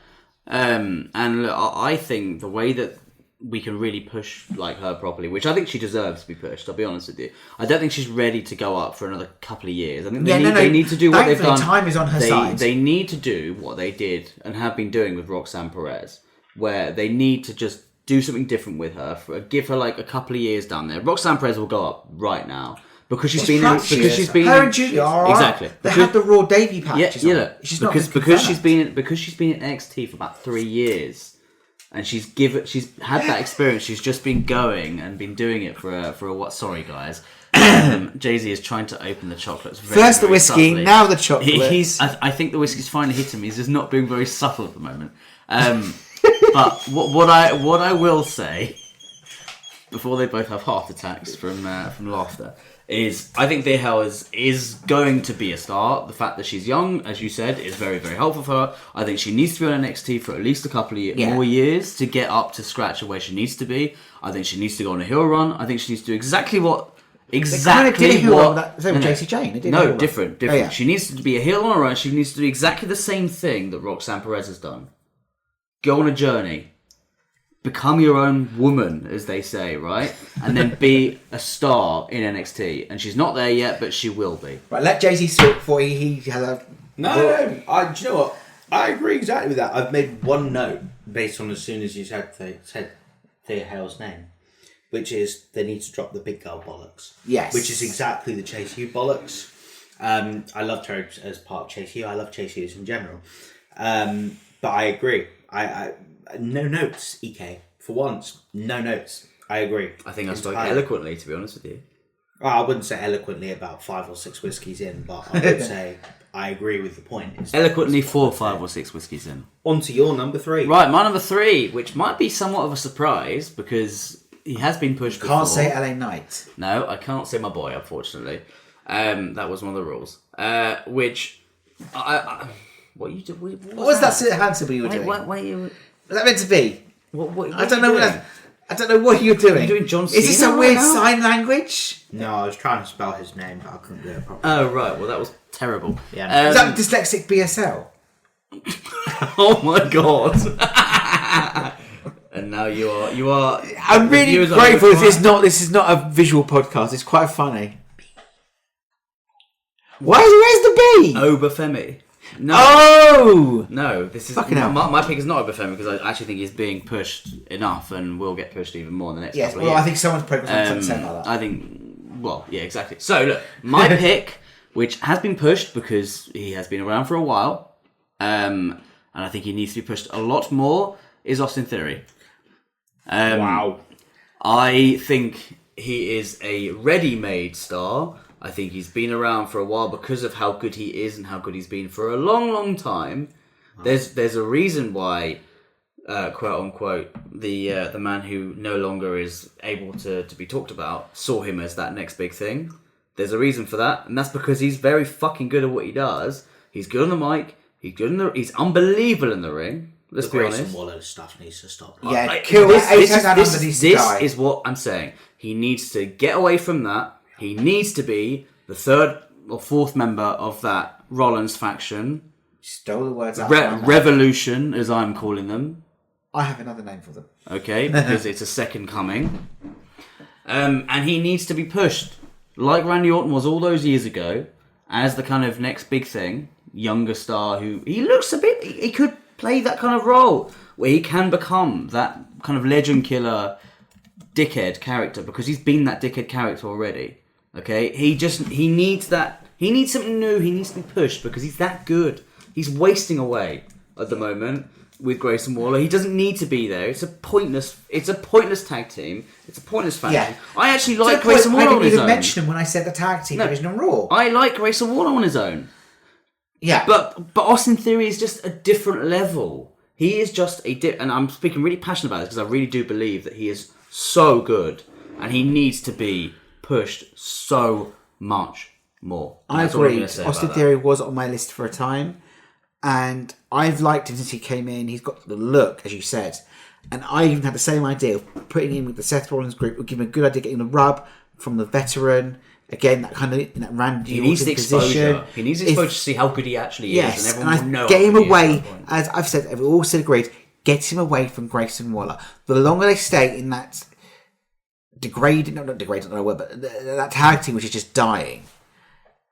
And look, I think the way that we can really push like her properly, which I think she deserves to be pushed. I'll be honest with you. I don't think she's ready to go up for another couple of years. I think they need to do what they've done. Time is on her side. They need to do what they did and have been doing with Roxanne Perez, where they need to just do something different with her. Give her like a couple of years down there. Roxanne Perez will go up right now. Because she's been her and Julia are exactly. They have the Raw debut patches. Yeah. She's because she's been in NXT for about 3 years, and she's had that experience. She's just been going and been doing it for a what? Sorry, guys. Jay-Z is trying to open the chocolates. First the whiskey, subtly. now the chocolate. I think the whiskey's finally hitting me. He's just not being very subtle at the moment. But what I will say before they both have heart attacks from laughter. I think Thea Hale is going to be a star. The fact that she's young, as you said, is very, very helpful for her. I think she needs to be on NXT for at least a couple of more years to get up to scratch of where she needs to be. I think she needs to go on a heel run. I think she needs to do exactly what... JC Jane. Different. Oh, yeah. She needs to be a heel on a run. She needs to do exactly the same thing that Roxanne Perez has done. Go on a journey. Become your own woman, as they say, right? And then be a star in NXT. And she's not there yet, but she will be. Right, let Jay-Z talk before he has a... No. Do you know what? I agree exactly with that. I've made one note based on as soon as you said Thea Hale's name, which is they need to drop the big girl bollocks. Yes. Which is exactly the Chase U bollocks. I loved her as part of Chase U. I love Chase U in general. But I agree. I no notes, EK. For once, no notes. I agree. I think I spoke eloquently, to be honest with you. Well, I wouldn't say eloquently about 5 or 6 whiskies in, but I would say I agree with the point. Eloquently 4, 5 or 6 whiskies in. On to your number 3. Right, my number 3, which might be somewhat of a surprise, because he has been pushed before. Can't say LA Knight. No, I can't say my boy, unfortunately. That was one of the rules. Which... what you do? What was that hand symbol you were doing? What you... Was that meant to be? What I don't know. I don't know what you're doing. Are you doing John Cena? Is this a weird sign language? No, I was trying to spell his name, but I couldn't do it properly. Oh right, well that was terrible. Yeah. Is that dyslexic BSL? Oh my god! And now you are. I'm really grateful. This is not a visual podcast. It's quite funny. Where's the B? Obafemi. No. Oh! No, this is... Fucking hell. My pick is not Obafemi because I actually think he's being pushed enough and will get pushed even more in the next couple of years. I think someone's probably something about that. I think... Well, yeah, exactly. So, look, my pick, which has been pushed because he has been around for a while, and I think he needs to be pushed a lot more, is Austin Theory. Wow. I think he is a ready-made star. I think he's been around for a while because of how good he is and how good he's been for a long, long time. Wow. There's a reason why quote unquote, the man who no longer is able to be talked about, saw him as that next big thing. There's a reason for that, and that's because he's very fucking good at what he does. He's good on the mic. He's unbelievable in the ring. Let's be honest. Grayson Waller stuff needs to stop. Yeah, kill This is what I'm saying. He needs to get away from that. He needs to be the third or fourth member of that Rollins faction. Stole the words out of my mouth. Revolution, as I'm calling them. I have another name for them. Okay, because it's a second coming. And he needs to be pushed, like Randy Orton was all those years ago, as the kind of next big thing. Younger star who he looks a bit. He could play that kind of role where he can become that kind of legend killer, dickhead character because he's been that dickhead character already. Okay, he needs that. He needs something new. He needs to be pushed because he's that good. He's wasting away at the moment with Grayson Waller. He doesn't need to be there. It's a pointless tag team. It's a pointless faction. Yeah. I actually like Grayson Waller on his own. I didn't even mention him when I said the tag team division on Raw. I like Grayson Waller on his own. Yeah, but Austin Theory is just a different level. He is just and I'm speaking really passionate about this because I really do believe that he is so good, and he needs to be pushed so much more. I agree. Austin Theory was on my list for a time, and I've liked him since he came in. He's got the look, as you said, and I even had the same idea of putting him with the Seth Rollins group. Would give him a good idea, getting the rub from the veteran. Again, that kind of in that Randy He needs the exposure. Position. He needs the exposure to see how good he actually is, and everyone will know. Get him away, as I've said, we all said agreed. Get him away from Grayson Waller. The longer they stay in that degraded, not degraded, not a word, but that tag team which is just dying.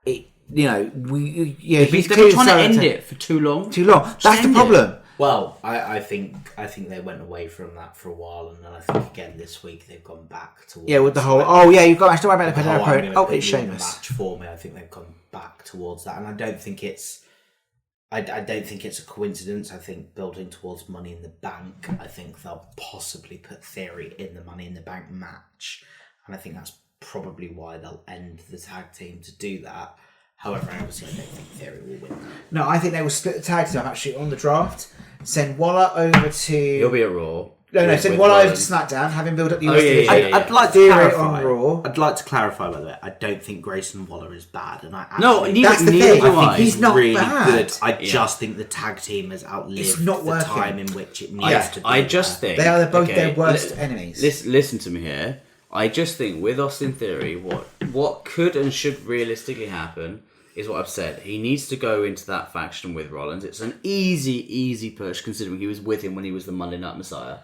They've been trying to end it for too long. That's the problem. Well, I think they went away from that for a while, and then I think again this week they've gone back towards. Yeah, with the whole. You've got to worry about the opponent. Oh, it's Sheamus. Match for me. I think they've gone back towards that, and I don't think it's. I don't think it's a coincidence. I think building towards Money in the Bank, I think they'll possibly put Theory in the Money in the Bank match, and I think that's probably why they'll end the tag team to do that. However, obviously, I don't think Theory will win. No, I think they will split the tag team up actually on the draft. Send Waller over to. He'll be a Raw. Send Waller over to SmackDown. Have him build up the US division. I'd like to clarify. On Raw. I'd like to clarify by the way. I don't think Grayson Waller is bad, and that's the thing. I think he's not really bad. Good. I just think the tag team has outlived the time in which it needs to be. I just think they are both their worst enemies. Listen to me here. I just think with Austin Theory, what could and should realistically happen is what I've said. He needs to go into that faction with Rollins. It's an easy push considering he was with him when he was the Monday Night Messiah.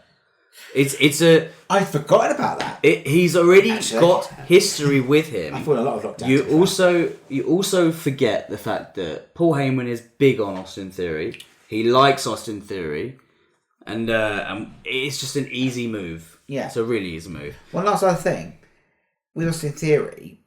I'd forgotten about that. He's already got history with him. I thought a lot of lockdowns. You also forget the fact that Paul Heyman is big on Austin Theory. He likes Austin Theory, and it's just an easy move. Yeah, it's a really easy move. One last other thing with Austin Theory.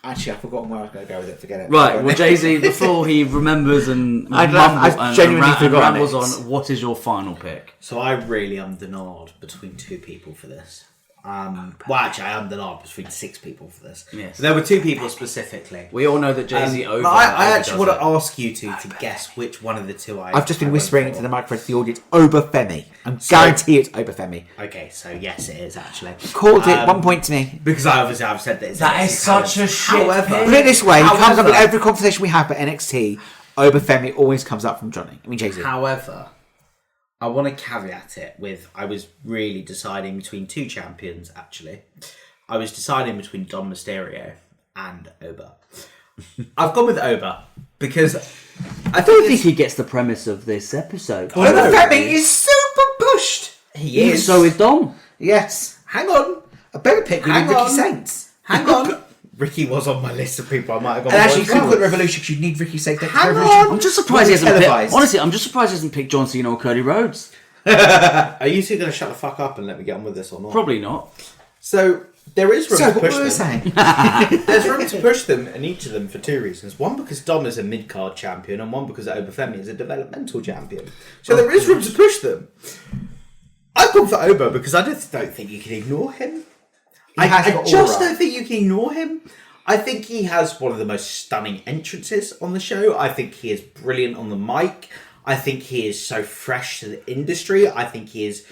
Actually, I've forgotten where I was going to go with it. Forget it. Right. Well, Jay-Z, before he remembers and rambles on, what is your final pick? So I really am the nod between two people for this. Well, actually, I am the nod between 6 people for this. Yes. So there were 2 people specifically. We all know that Jay-Z over. I actually want to ask you to guess which one of the 2 I've just been whispering into the microphone to the audience. Femi. I'm guarantee it's Femi. Okay, so yes, it is actually. Called it 1 point to me. Because I've said that. That is such a shit. However, put it this way, it comes up in every conversation we have at NXT. Femi always comes up from Johnny. I mean, Jay-Z. However, I want to caveat it with I was really deciding between 2 champions, actually. I was deciding between Dom Mysterio and Oba. I've gone with Oba because I don't think he gets the premise of this episode. Femi is super pushed. He is. So is Dom. Yes. Hang on. A better pick would be Ricky Saints. Hang on. Ricky was on my list of people I might have gone. And actually, you can't put Revolution because you need Ricky Saints. Hang on. I'm just surprised he hasn't picked. Honestly, I'm just surprised he hasn't picked John Cena or Cody Rhodes. Are you 2 going to shut the fuck up and let me get on with this or not? Probably not. So there is room to push what were we saying? There's room to push them, and each of them for 2 reasons. One, because Dom is a mid-card champion, and one, because Oba Femi is a developmental champion. So there is room to push them. I've gone for Oba because I just don't think you can ignore him. I just don't think you can ignore him. I think he has one of the most stunning entrances on the show. I think he is brilliant on the mic. I think he is so fresh to the industry. I think he is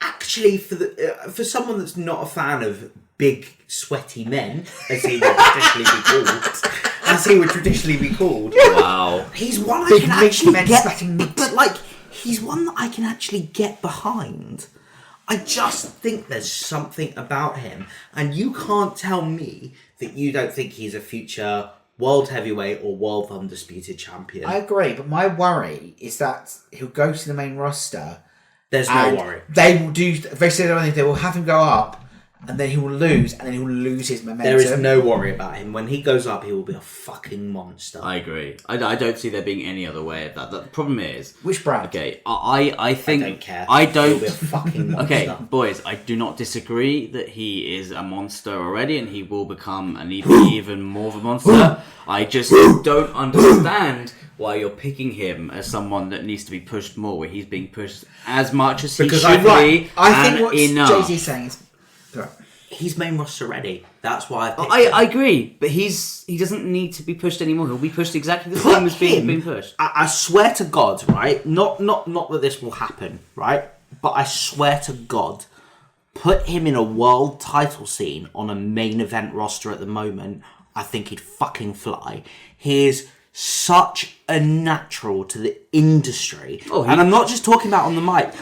actually, for someone that's not a fan of big, sweaty men, as he would traditionally be called. Wow. He's one I Big can meat actually men get, smacking meat. but like, he's one that I can actually get behind. I just think there's something about him, and you can't tell me that you don't think he's a future world heavyweight or world undisputed champion. I agree, but my worry is that he'll go to the main roster. There's no worry. They will do. They will have him go up, and then he will lose, and then he will lose his momentum. There is no worry about him. When he goes up, he will be a fucking monster. I agree. I don't see there being any other way of that. The problem is... Which brand? Okay, I think... I don't care. I don't... He'll be a fucking monster. Okay, boys, I do not disagree that he is a monster already, and he will become an even more of a monster. I just don't understand why you're picking him as someone that needs to be pushed more, where he's being pushed as much as he should be. I think what enough. Jay-Z's saying is... He's main roster ready. That's why I picked him. I agree, but he doesn't need to be pushed anymore. He'll be pushed exactly the same as being pushed. I swear to God, right? Not that this will happen, right? But I swear to God, put him in a world title scene on a main event roster at the moment, I think he'd fucking fly. He is such a natural to the industry. And I'm not just talking about on the mic.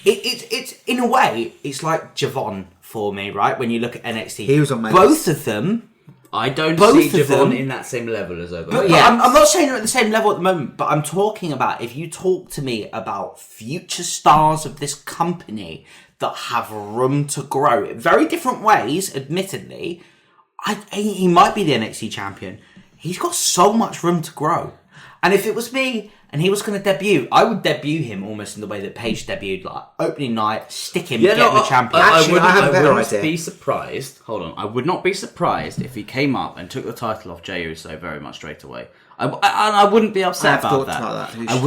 It's in a way, it's like Javon for me, right? When you look at NXT, he was on my both of them. I don't see Javon in that same level as Oba. But I'm not saying they're at the same level at the moment, but I'm talking about if you talk to me about future stars of this company that have room to grow in very different ways, admittedly, he might be the NXT champion. He's got so much room to grow. And if it was me and he was going to debut, I would debut him almost in the way that Paige debuted, like opening night, stick him, get him the champion. I wouldn't be surprised. Hold on, I would not be surprised if he came up and took the title off Jey Uso very much straight away. I wouldn't be upset about that. I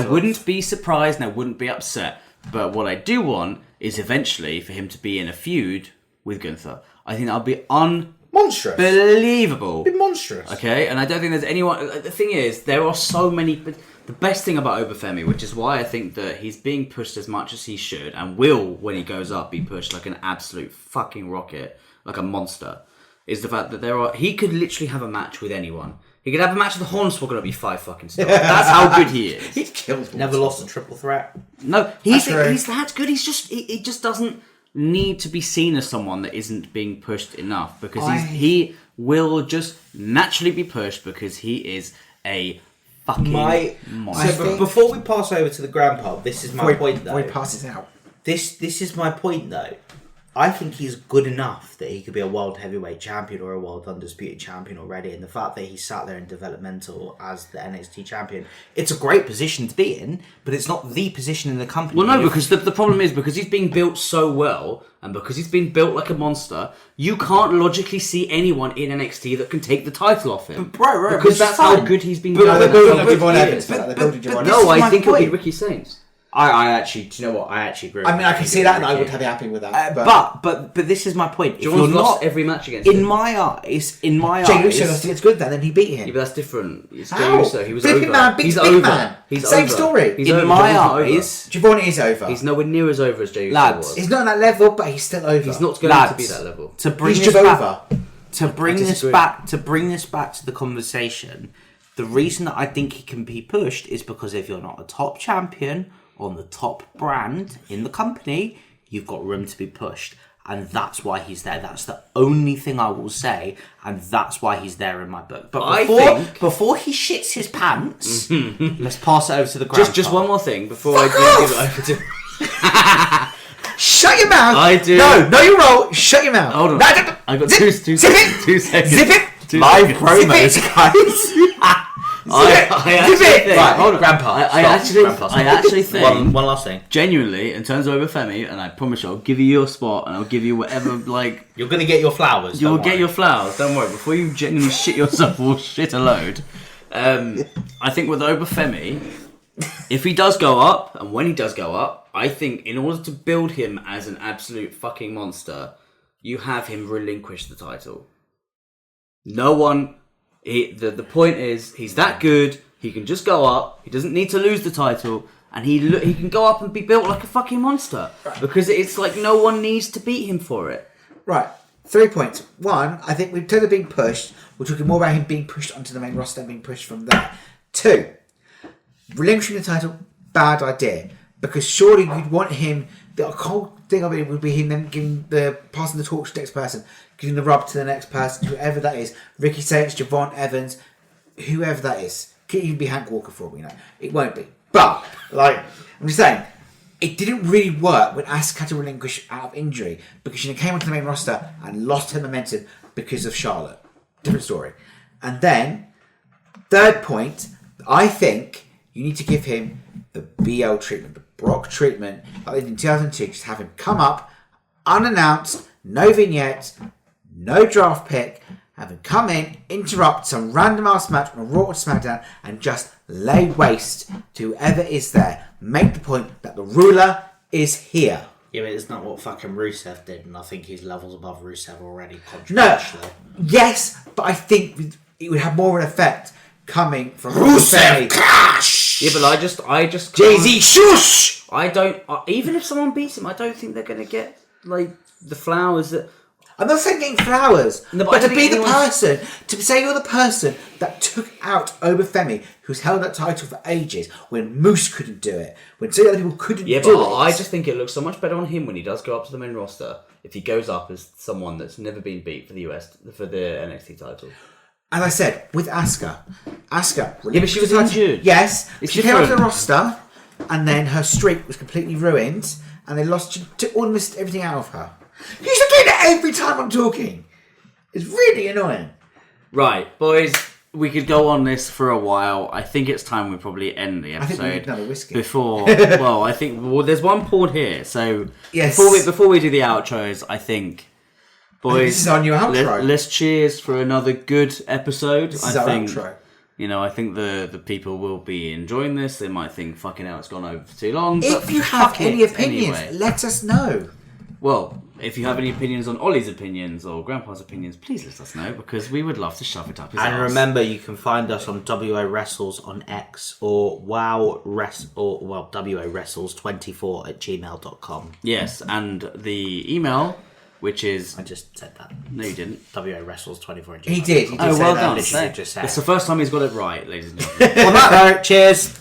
wouldn't be surprised and I wouldn't be upset. But what I do want is eventually for him to be in a feud with Gunther. I think that would be monstrous. Believable. It'd be monstrous. Okay, and I don't think there's anyone... The thing is, there are so many... The best thing about Femi, which is why I think that he's being pushed as much as he should, and will, when he goes up, be pushed like an absolute fucking rocket, like a monster, is the fact that he could literally have a match with anyone. He could have a match with the Hornswoggle and it'd be 5 fucking stars. That's how good he is. He's killed. Never lost a triple threat. No, he's that good. He's just... He just doesn't need to be seen as someone that isn't being pushed enough, because he will just naturally be pushed because he is a fucking monster. So before we pass over to the grandpa, this is my point though. Before he passes out. This is my point though. I think he's good enough that he could be a world heavyweight champion or a world undisputed champion already. And the fact that he sat there in developmental as the NXT champion, it's a great position to be in, but it's not the position in the company. Well, no, because the problem is, because he's being built so well, and because he's been built like a monster, you can't logically see anyone in NXT that can take the title off him. Right, because that's how good he's been built. No, they're building Javon Evans. No, I think it'll be Ricky Sainz. I actually, do you know what? I actually agree. I mean, I can see that, and I would be happy with that. But this is my point. If John's lost every match against him. In my eyes, Jey Uso gets good then he beat him. Yeah, but that's different. It's How? Jey Uso. He was Big over. man, He's big over. man. He's Same over. story. He's in over. my Javon's eyes, Javon is over. He's nowhere near as over as Jey Uso Lads, was. He's not on that level, but he's still over. He's not going to be that level. To bring He's this over. To bring this back to the conversation, the reason that I think he can be pushed is because if you're not a top champion on the top brand in the company, you've got room to be pushed, and that's why he's there. That's the only thing I will say, and that's why he's there in my book. But before he shits his pants, let's pass it over to the grandpa. Just one more thing before I do give it over to. Shut your mouth! I do. No, you roll. Shut your mouth. Hold on. I got two seconds. Zip it. Zip it. Live promos, guys. Right, hold on. Grandpa. I actually think one last thing. Genuinely, in terms of Femi, and I promise you, I'll give you your spot, and I'll give you whatever. Like, you're gonna get your flowers. You'll get your flowers. Don't worry. Before you genuinely shit yourself or shit a load, I think with Femi, if he does go up, and when he does go up, I think in order to build him as an absolute fucking monster, you have him relinquish the title. No one. The point is, he's that good. He can just go up. He doesn't need to lose the title. And he can go up and be built like a fucking monster. Right. Because it's like no one needs to beat him for it. Right. 3 points. One, I think we've told him being pushed. We're talking more about him being pushed onto the main roster and being pushed from there. 2, relinquishing the title, bad idea. Because surely you'd want him... The whole thing of it would be him then passing the torch to the next person, giving the rub to the next person, whoever that is. Ricky Saints, Javon Evans, whoever that is. Could even be Hank Walker for all we know. It won't be. But, I'm just saying, it didn't really work when Asuka had to relinquish out of injury because she came onto the main roster and lost her momentum because of Charlotte. Different story. And then, 3rd point, I think you need to give him the BL treatment, the Brock treatment, like they did in 2002. Just have him come up, unannounced, no vignette, no draft pick, have him come in, interrupt some random ass match on a Raw or SmackDown, and just lay waste to whoever is there. Make the point that the ruler is here. Yeah, but it's not what fucking Rusev did, and I think he's levels above Rusev already. No, yes, but I think it would have more of an effect coming from Rusev. Yeah, but I just Jay-Z, shush! I don't. Even if someone beats him, I don't think they're gonna get the flowers that. I'm not saying getting flowers, no, but to be the person, to say you're the person that took out Oba Femi, who's held that title for ages, when Moose couldn't do it, when so many other people couldn't do it. Yeah, but I just think it looks so much better on him when he does go up to the main roster, if he goes up as someone that's never been beat for the US, for the NXT title. As I said, with Asuka. Yeah, but she was injured. Yes, she came onto the roster, and then her streak was completely ruined, and they lost, took almost everything out of her. You should do that every time I'm talking. It's really annoying. Right, boys, we could go on this for a while. I think it's time we probably end the episode. I think we need another whiskey. There's one poured here. So yes. before we do the outros, I think, boys, this is our new outro. Let's cheers for another good episode. This is our outro. I think the people will be enjoying this. They might think, fucking hell, it's gone over for too long. If you have any opinions, let us know. Well, if you have any opinions on Ollie's opinions or Grandpa's opinions, please let us know, because we would love to shove it up his And arse. remember, you can find us on WA Wrestles on X or WA Wrestles24@gmail.com. Yes, and the email, which is... I just said that. No, you didn't. WA Wrestles24@gmail.com. He did. He did well say done. that. Just said. It's the first time he's got it right, ladies and gentlemen. On that note, cheers.